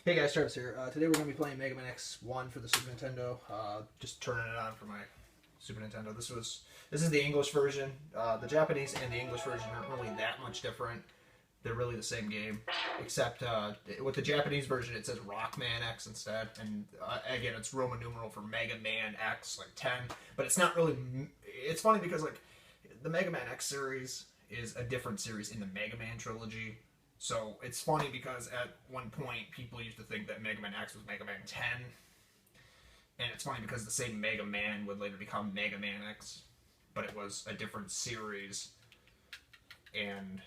Hey guys, Travis here. Today we're going to be playing Mega Man X1 for the Super Nintendo. Just turning it on for my Super Nintendo. This is the English version. The Japanese and the English version aren't really that much different. They're really the same game, except with the Japanese version it says Rockman X instead, and again it's Roman numeral for Mega Man X, like 10. But it's not really. It's funny because like the Mega Man X series is a different series in the Mega Man trilogy. So it's funny because at one point people used to think that Mega Man X was Mega Man 10. And it's funny because the same Mega Man would later become Mega Man X. But it was a different series. And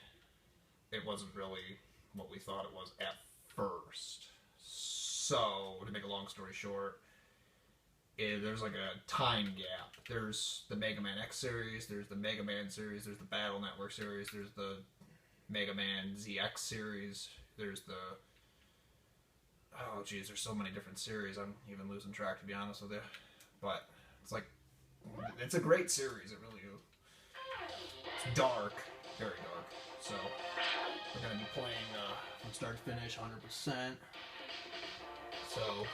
it wasn't really what we thought it was at first. So, to make a long story short, there's like a time gap. There's the Mega Man X series, there's the Mega Man series, there's the Battle Network series, there's the Mega Man ZX series, there's the... Oh geez, there's so many different series, I'm even losing track to be honest with you. But, it's like... It's a great series, it really is. It's dark, very dark. So, we're going to be playing from start to finish, 100%. So,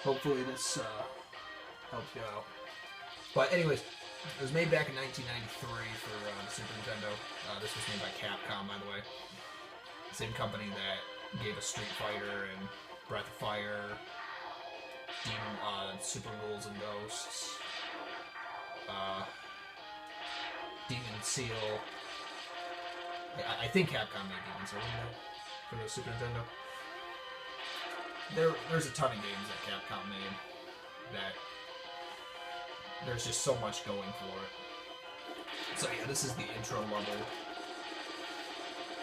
hopefully this helps you out. But anyways, it was made back in 1993 for the Super Nintendo. This was made by Capcom, by the way. Same company that gave us Street Fighter and Breath of Fire, Super Rules and Ghosts, Demon Seal. I think Capcom made Demon Seal for the Super Nintendo. There's a ton of games that Capcom made that there's just so much going for it. So yeah, this is the intro level.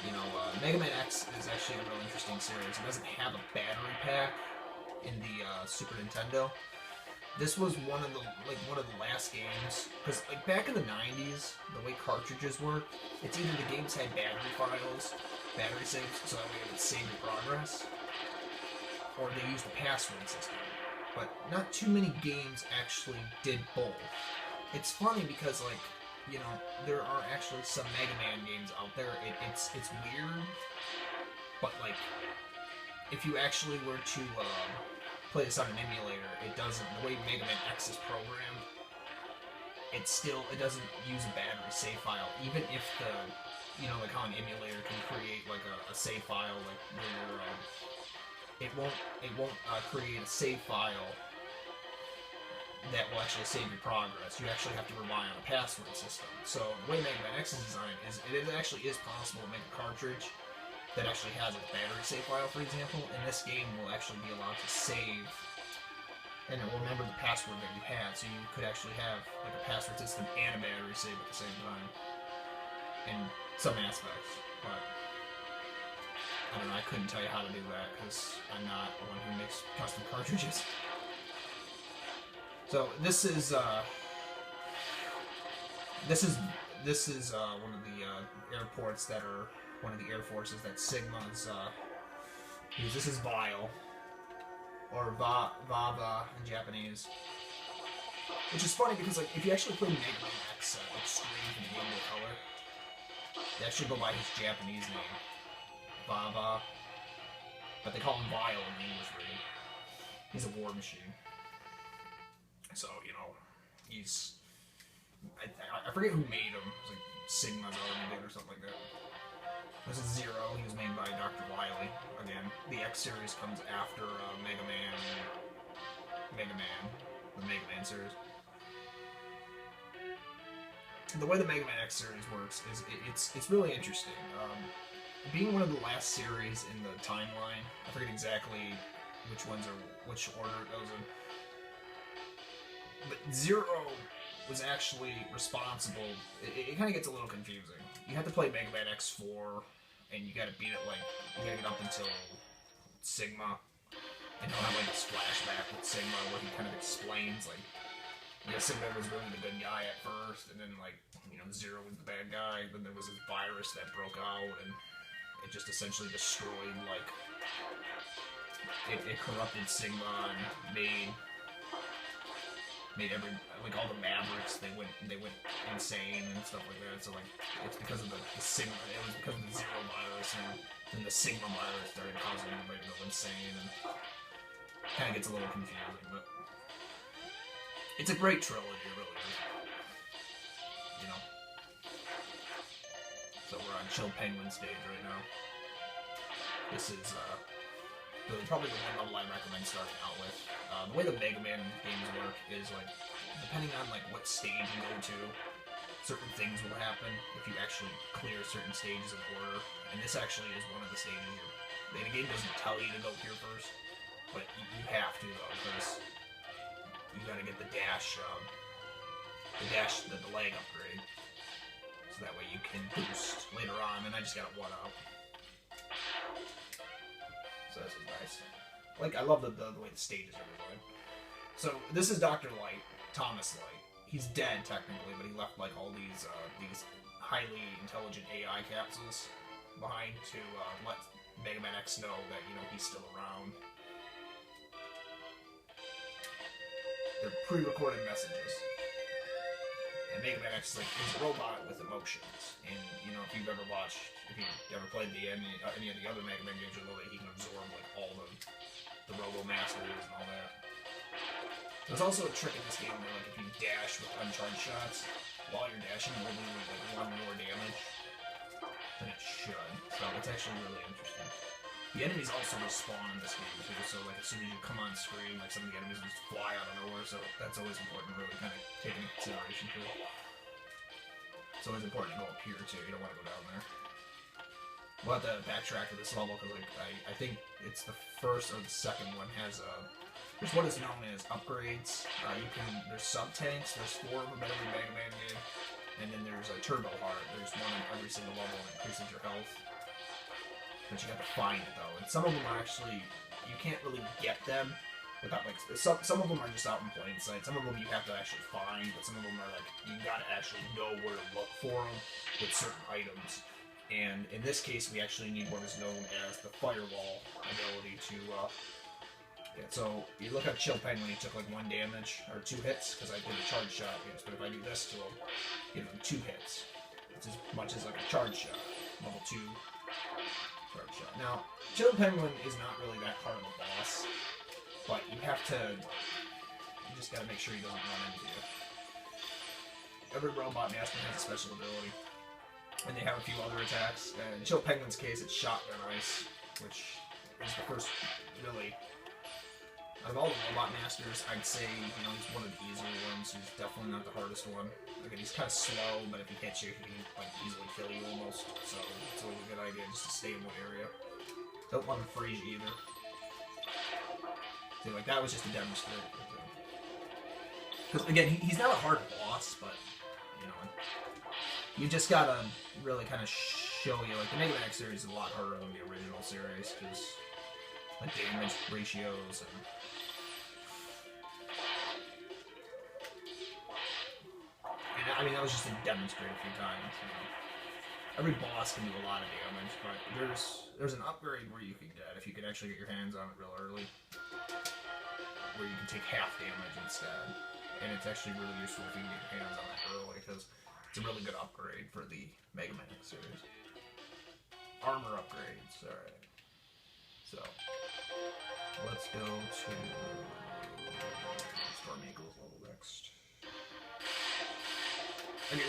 You know, Mega Man X is actually a real interesting series. It doesn't have a battery pack in the Super Nintendo. This was one of the last games, because like back in the 90s, the way cartridges work, it's either the games had battery files, battery saves, so that way it would save your progress, or they used the password system. But not too many games actually did both. It's funny because, like, you know, there are actually some Mega Man games out there. It's weird, but like, if you actually were to play this on an emulator, it doesn't. The way Mega Man X is programmed, it doesn't use a battery save file. Even if the, you know, like how an emulator can create like a save file, like where it won't create a save file that will actually save your progress. You actually have to rely on a password system. So the way Mega Man X is designed is it actually is possible to make a cartridge that actually has a battery save file, for example, and this game will actually be allowed to save and it will remember the password that you had. So you could actually have like a password system and a battery save at the same time in some aspects, but I don't know, I couldn't tell you how to do that because I'm not one who makes custom cartridges. So this is one of the airports that are one of the air forces that Sigma's use. This is Vile, or Vava in Japanese, which is funny because like if you actually play Mega Man X Extreme from the Game Boy Color, they actually go by his Japanese name, Vava, but they call him Vile in the English version. He's a war machine. So, you know, he's... I forget who made him. It was like Sigma's already did or something like that. This is Zero. He was made by Dr. Wily. Again, the X series comes after Mega Man, the Mega Man series. The way the Mega Man X series works is it's really interesting. Being one of the last series in the timeline, I forget exactly which order it goes in. But Zero was actually responsible. It kind of gets a little confusing. You have to play Mega Man X4, and you gotta beat it like, you gotta get up until Sigma, and he'll have like this flashback with Sigma where he kind of explains like, yeah, Sigma was really the good guy at first, and then like, you know, Zero was the bad guy, then there was this virus that broke out, and it just essentially destroyed, like, it corrupted Sigma and made all the Mavericks, they went insane and stuff like that. So like, it's because of the Sigma, it was because of the Zero virus, and then the Sigma virus started causing everybody to go insane and kind of gets a little confusing, but it's a great trilogy, it really is. You know. So we're on Chill Penguin stage right now. This is probably the one level I recommend starting out with. The way the Mega Man games work is like, depending on like what stage you go to, certain things will happen if you actually clear certain stages in order. And this actually is one of the stages the game doesn't tell you to go here first, but you have to though, because you gotta get the dash, the leg upgrade, so that way you can boost later on. And I just got a 1-up. So this is nice. Like, I love the way the stages are going. So this is Dr. Light, Thomas Light. He's dead technically, but he left like all these highly intelligent AI capsules behind to let Mega Man X know that, you know, he's still around. They're pre-recorded messages. And Mega Man X is like a robot with emotions. And you know, if you've ever played any of the other Mega Man games, you'll know that he can absorb like all the Robo Masters and all that. There's also a trick in this game where, like, if you dash with uncharged shots, while you're dashing, you'll do like 1 more damage than it should. So it's actually really interesting. The enemies also respawn in this game too, so like as soon as you come on screen, like some of the enemies just fly out of nowhere. So that's always important to really kind of take into consideration too. It's always important to go up here too. You don't want to go down there. We'll have to backtrack to this level because like I think it's the first or the second one has there's what is known as upgrades. There's sub-tanks, there's 4 of them in every Mega Man game, and then there's a Turbo Heart. There's one in every single level and it increases your health. But you have to find it though, and some of them are actually, you can't really get them without like, some of them are just out in plain sight. Some of them you have to actually find, but some of them are like, you gotta actually know where to look for them with certain items. And in this case, we actually need what is known as the Firewall ability to, so you look at Chill Penguin, he took like 1 damage, or 2 hits, because I did a charge shot, yes, but if I do this to him, give him 2 hits. It's as much as like a charge shot, level 2 charge shot. Now, Chill Penguin is not really that hard of a boss, but you just gotta make sure he doesn't run into you. Every Robot Master has a special ability, and they have a few other attacks. In Chill Penguin's case, it's Shotgun Ice, which is the first, really, out of all the Robot Masters, I'd say, you know, he's one of the easier ones. He's definitely not the hardest one. Again, he's kind of slow, but if he hits you, he can like easily kill you almost. So it's always a good idea just to stay in one area. Don't want to freeze you either. See, like that was just a demonstration. Because again, he's not a hard boss, but you know, you just gotta really kind of show you. Like the Mega Man X series is a lot harder than the original series because like damage ratios and. I mean, that was just to demonstrate a few times. You know. Every boss can do a lot of damage, but there's an upgrade where you can get, if you can actually get your hands on it real early, where you can take half damage instead. And it's actually really useful if you can get your hands on it early, because it's a really good upgrade for the Mega Man X series. Armor upgrades, alright. So, let's go to Storm Eagle's level next. I mean,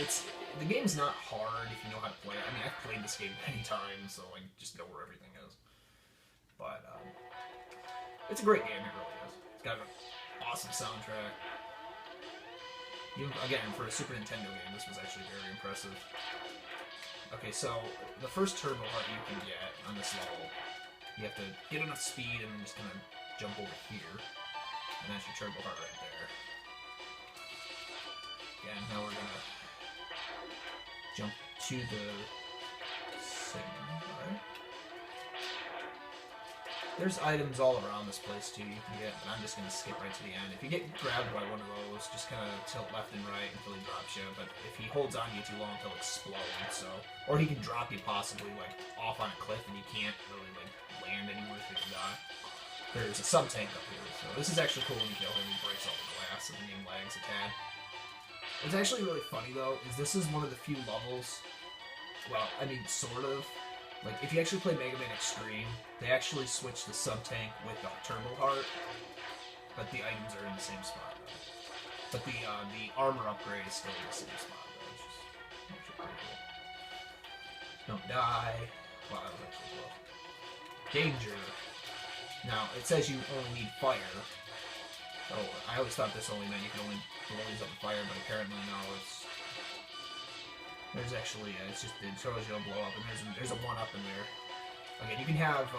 the game's not hard if you know how to play it. I mean, I've played this game many times, so I just know where everything is. But, it's a great game, it really is. It's got an awesome soundtrack. Even, again, for a Super Nintendo game, this was actually very impressive. Okay, so, the first Turbo Heart you can get on this level, you have to get enough speed and just kind of jump over here. And that's your Turbo Heart right there. Again, now we're gonna jump to the signal. There's items all around this place too you can get, but I'm just gonna skip right to the end. If you get grabbed by one of those, just kind of tilt left and right until he drops you. But if he holds on to you too long, he'll explode. So, or he can drop you possibly like off on a cliff, and you can't really like land anywhere if you die. There's a sub tank up here, so this is actually cool when you kill him. He breaks all the glass, and the game lags a tad. What's actually really funny though is this is one of the few levels, well, I mean sort of, Like, if you actually play Mega Man Extreme, they actually switch the sub-tank with the turbo heart, but the items are in the same spot, though. But the armor upgrade is still in the same spot, though, which is actually pretty cool. Don't die. Wow, that was actually close. Danger. Now, it says you only need fire. Oh, I always thought this only meant you could only blow these up with fire, but apparently no, it's... There's actually, it's just, it shows you a blow up, and there's a 1-up in there. Okay, you can have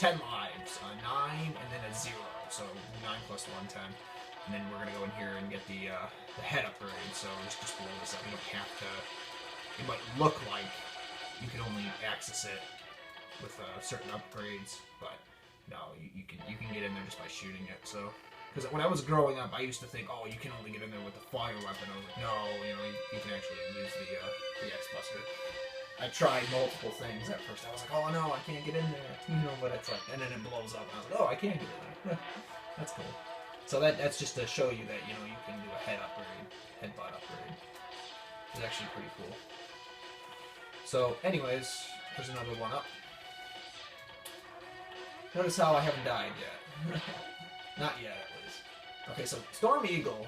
10 lives, 9, and then a 0. So 9 plus 1, 10. And then we're gonna go in here and get the head upgrade, so just blow this up. You don't have to, it might look like you can only access it with certain upgrades, but no, you can get in there just by shooting it, so. Because when I was growing up, I used to think, oh, you can only get in there with the fire weapon. I was like, no, you know, you can actually use the X-Buster. I tried multiple things at first. I was like, oh no, I can't get in there. You know, but it's like, and then it blows up, and I was like, oh, I can't get in there. That's cool. So that's just to show you that, you know, you can do a head upgrade, headbutt upgrade. It's actually pretty cool. So, anyways, there's another 1-up. Notice how I haven't died yet. Not yet, at least. Okay, so Storm Eagle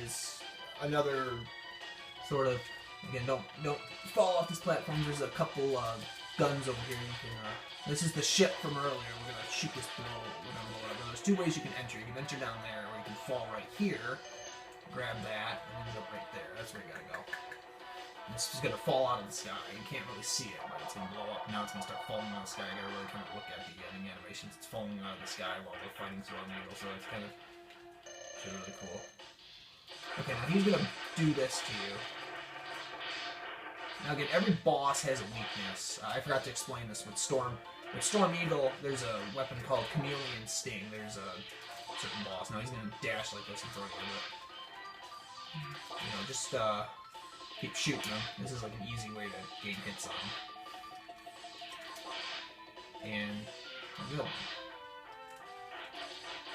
is another sort of, again, don't fall off these platforms. There's a couple guns over here. You can, this is the ship from earlier. We're gonna shoot this below. We're gonna blow it up. There's 2 ways you can enter. You can enter down there, or you can fall right here, grab that, and then jump right there. That's where you gotta go. And this is gonna fall out of the sky. You can't really see it, but it's gonna blow up. Now it's gonna start falling out of the sky. You gotta really kind of look at the animations. It's falling out of the sky while we're fighting Storm Eagle, so it's kind of really cool. Okay, now he's gonna do this to you. Now again, every boss has a weakness. I forgot to explain this with Storm Eagle. There's a weapon called Chameleon Sting. There's a certain boss. Now he's gonna dash like this and throw you with it. You know, just keep shooting him. This is like an easy way to gain hits on him. And good.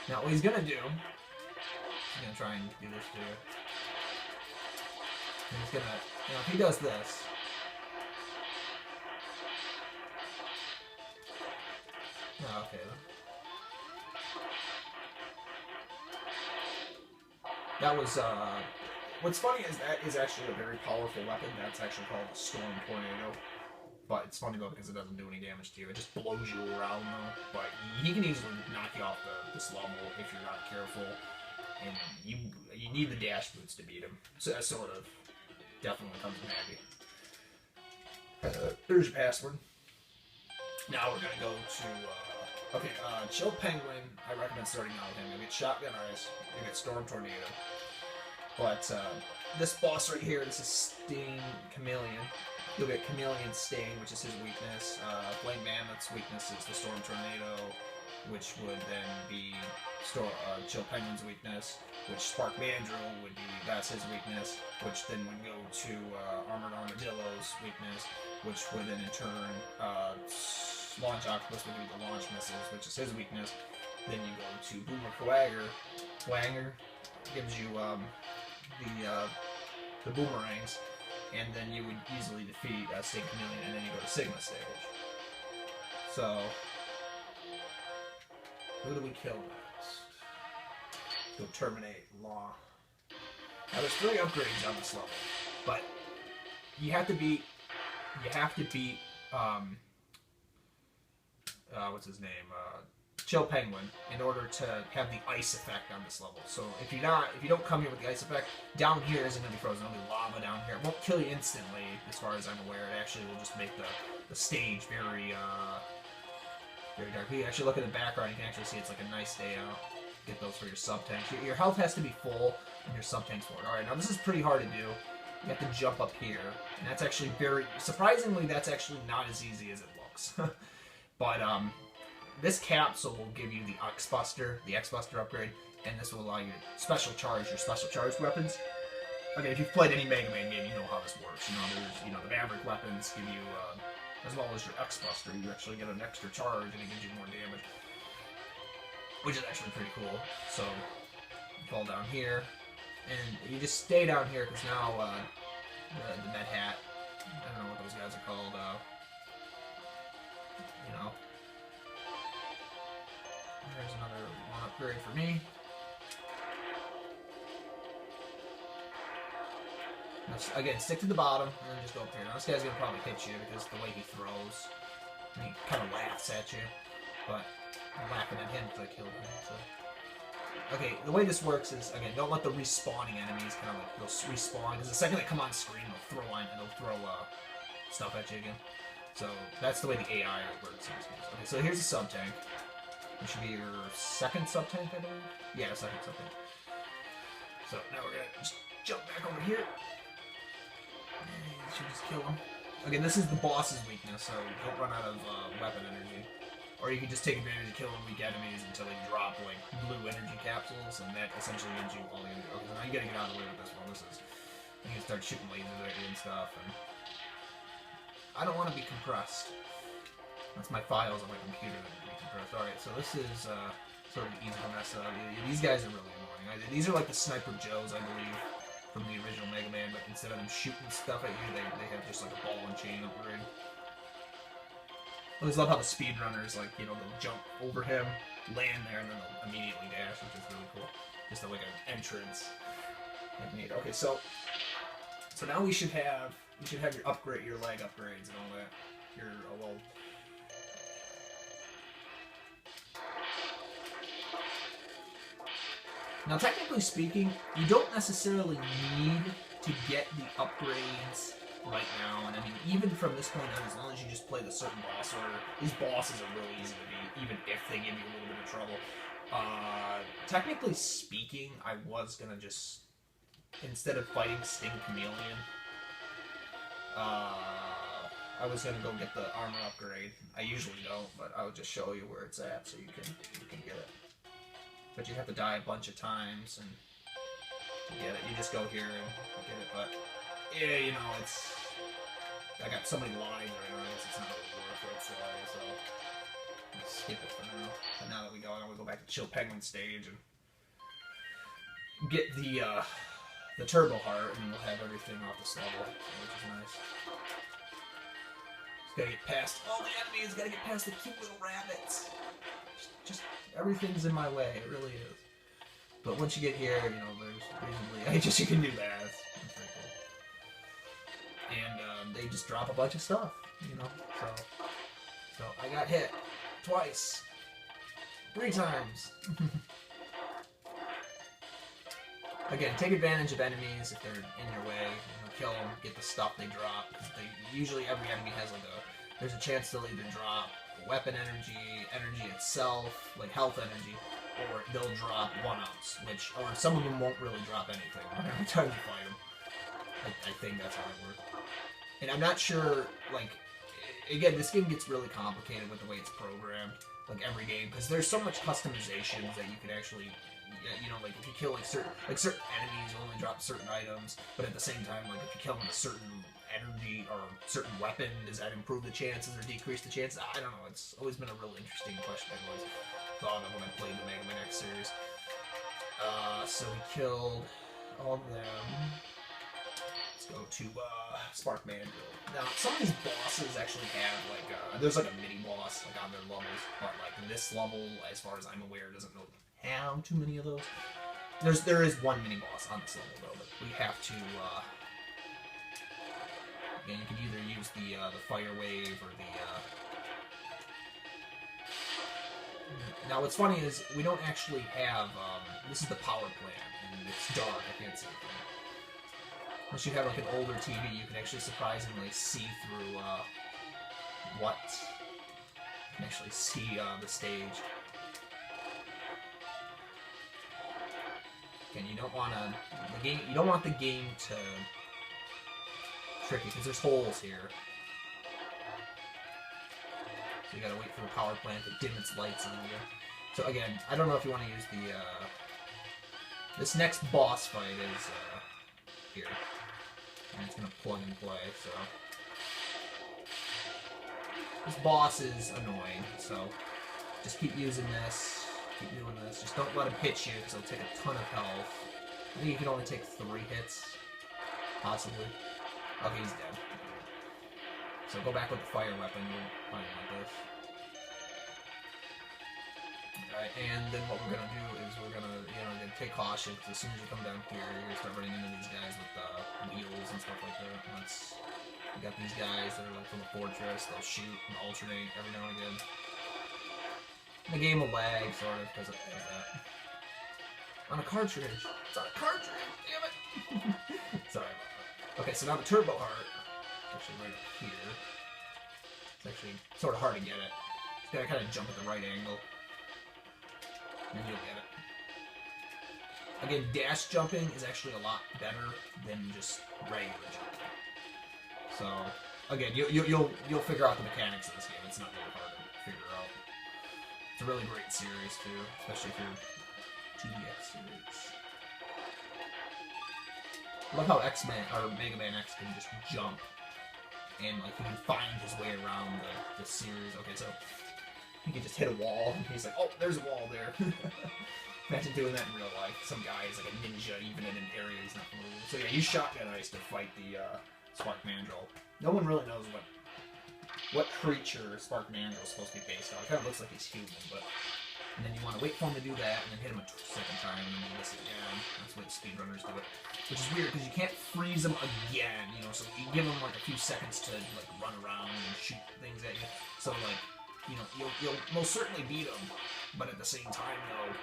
Now what he's gonna do, he's gonna try and do this to you. And he's gonna, you know, if he does this, oh, okay. That was, what's funny is that is actually a very powerful weapon. That's actually called a Storm Tornado. But it's funny though because it doesn't do any damage to you. It just blows you around though. But he can easily knock you off this level if you're not careful. And you need the dash boots to beat him. So that sort of definitely comes in handy. There's your password. Now we're gonna go to okay, Chill Penguin. I recommend starting out with him. You'll get Shotgun Ice, you get Storm Tornado. But this boss right here, this is Sting Chameleon. You'll get Chameleon Sting, which is his weakness. Flame Mammoth's weakness is the Storm Tornado, which would then be Chill Penguin's weakness, which Spark Mandrill would be, that's his weakness, which then would go to Armored Armadillo's weakness, which would then in turn, Launch Octopus would be the launch missiles, which is his weakness. Then you go to Boomer Quanger gives you the boomerangs. And then you would easily defeat Sting Chameleon, and then you go to Sigma stage. So, who do we kill next? Go Terminate Law. Now there's 3 upgrades on this level, but you have to beat what's his name? Chill Penguin in order to have the ice effect on this level. So if you don't come here with the ice effect, down here isn't going to be frozen. There'll be lava down here. It won't kill you instantly, as far as I'm aware. It actually will just make the stage very dark. If you actually look at the background, you can actually see it's like a nice day out. Get those for your sub-tanks. Your health has to be full, and your sub-tanks full. Alright, now this is pretty hard to do. You have to jump up here, and that's actually surprisingly, that's actually not as easy as it looks. But, this capsule will give you the X-Buster upgrade, and this will allow you to special charge your special charged weapons. Okay, if you've played any Mega Man game, you know how this works. You know, there's, the Maverick weapons give you, as well as your X-Buster, you actually get an extra charge, and it gives you more damage. Which is actually pretty cool. So, you fall down here, and you just stay down here, because now, the Med Hat, I don't know what those guys are called, you know. There's another one upgrade for me. Now, again, stick to the bottom and then just go up here. Now this guy's gonna probably hit you because the way he throws. And he kind of laughs at you, but I'm laughing at him because I killed him. So. Okay, the way this works is, again, don't let the respawning enemies kind of like they'll respawn because the second they come on screen, they'll throw stuff at you again. So that's the way the AI works. Okay, so here's a sub tank. It should be your second sub tank, I believe. Yeah, second sub tank. So now we're gonna just jump back over here. Should just kill him. Again, this is the boss's weakness, so don't run out of weapon energy. Or you can just take advantage of killing weak enemies until they drop like blue energy capsules, and that essentially gives you all the energy. Okay, now you gotta get out of the way with this one. This is you can start shooting lasers at you and stuff. And I don't want to be compressed. That's my files on my computer that need to be compressed. All right, so this is sort of easy to mess up. These guys are really annoying. These are like the Sniper Joes, I believe, from the original Mega Man, but instead of them shooting stuff at you, they have just like a ball and chain upgrade. I always love how the speedrunners, like, you know, they'll jump over him, land there, and then they'll immediately dash, which is really cool. Just like an entrance. Okay, so now we should have your your leg upgrades and all that. Now, technically speaking, you don't necessarily need to get the upgrades right now, and I mean, even from this point on, as long as you just play the certain boss order, these bosses are really easy to beat, even if they give you a little bit of trouble. Technically speaking, I was gonna just, instead of fighting Sting Chameleon, I was gonna go get the armor upgrade. I usually don't, but I'll just show you where it's at so you can get it. But you have to die a bunch of times and to get it. You just go here and get it, but yeah, you know, I got so many lines right now, I guess it's not really worth it, so let's skip it for now. But now that we go, I'm gonna go back to Chill Penguin stage and get the Turbo Heart, and we'll have everything off this level, which is nice. Just gotta get past all the enemies, gotta get past the cute little rabbits. Just everything's in my way, it really is. But once you get here, you know, there's reasonably, I guess you can do that. That's pretty cool. And they just drop a bunch of stuff, you know. So I got hit twice, 3 times. Again, take advantage of enemies if they're in your way. You know, kill them, get the stuff they drop. Usually every enemy has like there's a chance they'll either drop weapon energy itself, like health energy, or they'll drop 1-ups, or some of them won't really drop anything every time you fight them. I think that's how it works. And I'm not sure, like, again, this game gets really complicated with the way it's programmed, like every game, because there's so much customizations that you could actually, you know, like if you kill certain enemies, you only drop certain items, but at the same time, like if you kill them with a certain energy or certain weapon, does that improve the chances or decrease the chances? I don't know. It's always been a real interesting question I've always thought of when I played the Mega Man X series. So we killed all of them. Let's go to Spark Mandrill. Now, some of these bosses actually have like there's like a mini boss like on their levels, but like this level, as far as I'm aware, doesn't really have too many of those. There is one mini boss on this level though, but we have to. Again, you can either use the fire wave or the. Now, what's funny is we don't actually have. This is the power plant, and it's dark. I can't see it. Unless you have like an older TV, you can actually surprisingly see through what. You can actually see the stage. And you don't want the game. You don't want the game to trick you because there's holes here. So you gotta wait for the power plant to dim its lights on you. So again, I don't know if you want to use the. This next boss fight is here, and it's gonna plug and play. So this boss is annoying. So just keep using this. Keep doing this. Just don't let him hit you because he'll take a ton of health. I think you can only take 3 hits, possibly. Okay, he's dead. So go back with the fire weapon, you'll find like this. Alright, and then what we're gonna do is we're gonna, take caution, because as soon as you come down here, you're gonna start running into these guys with wheels and stuff like that. Once you got these guys that are like from the fortress, they'll shoot and alternate every now and again. The game will lag, sort of, because it does that. On a cartridge! It's on a cartridge! Damn it! Sorry about that. Okay, so now the turbo heart, actually right up here. It's actually sort of hard to get it. You gotta kind of jump at the right angle. And you'll get it. Again, dash jumping is actually a lot better than just regular jumping. So, again, you'll figure out the mechanics of this game. It's not really hard to figure out. It's a really great series too, especially if you're 2DX series. I love how X-Men or Mega Man X can just jump and like he can find his way around the series. Okay, so he can just hit a wall and he's like, oh, there's a wall there. Imagine doing that in real life. Some guy is like a ninja even in an area he's not familiar with. So yeah, use shotgun ice to fight the Spark Mandrill. No one really knows what creature Spark Mandrill is supposed to be based on. It kind of looks like he's human, but... And then you want to wait for him to do that, and then hit him a second time, and then do this again. That's what speedrunners do it. Which is weird, because you can't freeze them again, so you give them like a few seconds to like run around and shoot things at you. So like, you'll most certainly beat them, but at the same time though,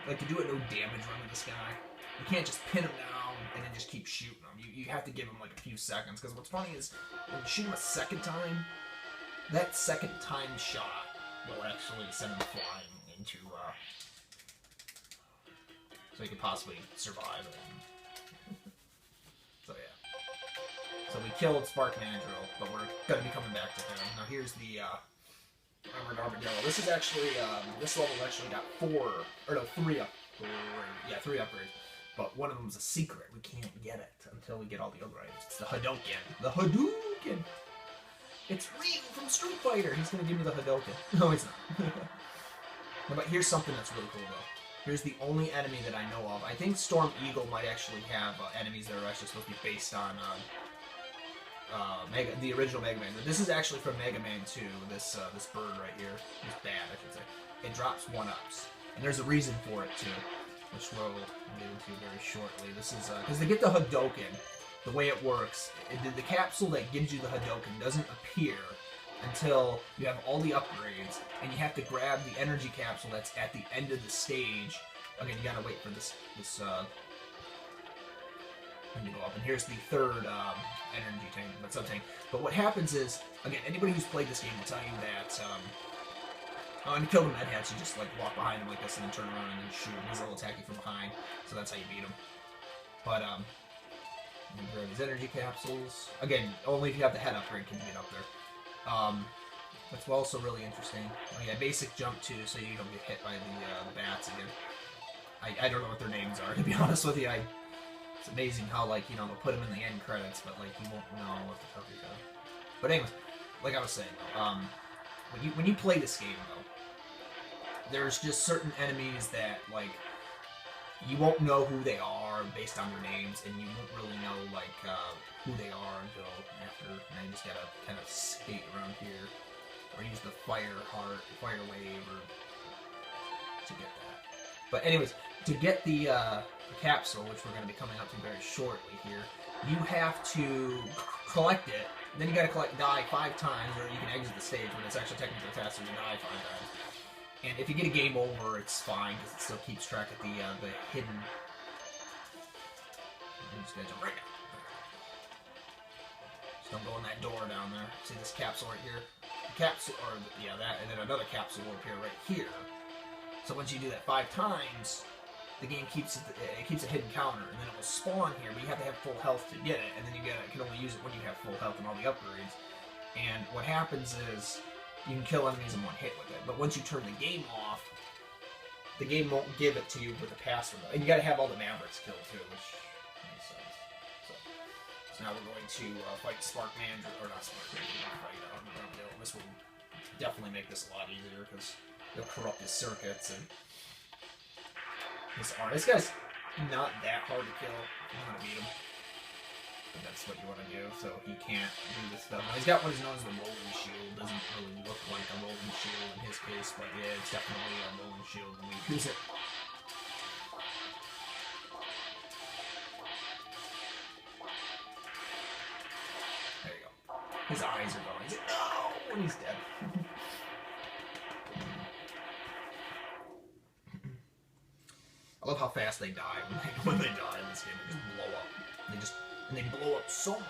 like to do a no damage run with this guy, you can't just pin him down and then just keep shooting him. You have to give him like a few seconds, because what's funny is, when you shoot him a second time, that second time shot will actually send him flying into, so he could possibly survive. So yeah. So we killed Spark Mandrill, but we're gonna be coming back to him. Now here's the, Armored Armadillo. This is actually, this level actually got 3 upgrades. But one of them is a secret. We can't get it until we get all the upgrades. It's the Hadouken. The Hadouken! It's Ryu from Street Fighter! He's gonna give me the Hadouken. No, he's not. No, but here's something that's really cool, though. Here's the only enemy that I know of. I think Storm Eagle might actually have enemies that are actually supposed to be based on the original Mega Man. This is actually from Mega Man 2, this bird right here. This bat, I should say. It drops 1-ups. And there's a reason for it, too, which we'll get into very shortly. This is, because to get the Hadouken, the way it works, the capsule that gives you the Hadouken doesn't appear until you have all the upgrades, and you have to grab the energy capsule that's at the end of the stage. Again, you gotta wait for this thing to go up. And here's the third energy tank, sub-tank. But what happens is, again, anybody who's played this game will tell you that, and to kill the Mad Hats, you just like walk behind him like this and then turn around and then shoot him. He's a little attacky from behind, so that's how you beat him. But, you grab these energy capsules. Again, only if you have the head upgrade can you get up there. That's also really interesting. Oh yeah, basic jump too, so you don't get hit by the bats again. I don't know what their names are, to be honest with you. It's amazing how, like, they'll put them in the end credits, but, like, you won't know what the fuck you're doing. But anyways, like I was saying, when you play this game, though, there's just certain enemies that, like, you won't know who they are based on their names, and you won't really know, like, who they are until after, and you just gotta kind of skate around here, or use the fire wave, or to get that. But anyways, to get the capsule, which we're going to be coming up to very shortly here, you have to collect it, then you gotta die 5 times, or you can exit the stage when it's actually technically faster to die 5 times. And if you get a game over, it's fine, because it still keeps track of the hidden... I'm just gonna jump right now. Just don't go in that door down there. See this capsule right here? The capsule, or, yeah, that, and then another capsule will appear right here. So once you do that 5 times, the game keeps a hidden counter, and then it will spawn here, but you have to have full health to get it, and then you can only use it when you have full health and all the upgrades. And what happens is, you can kill enemies in one hit with it, but once you turn the game off, the game won't give it to you with a password. And you gotta have all the Mavericks killed too, which makes sense. So now we're going to fight Spark Mandrill, or not Spark Mandrill, fight Armadillo. This will definitely make this a lot easier, because he'll corrupt his circuits, and this guy's not that hard to kill. I'm gonna beat him. That's what you want to do, so he can't do this stuff. Now, he's got what is known as the rolling shield. Doesn't really look like a rolling shield in his case, but yeah, it's definitely a rolling shield when we use it. There you go. His eyes are going. He's like, no! And he's dead. I love how fast they die when they die in this game. They just blow up. And they blow up so much.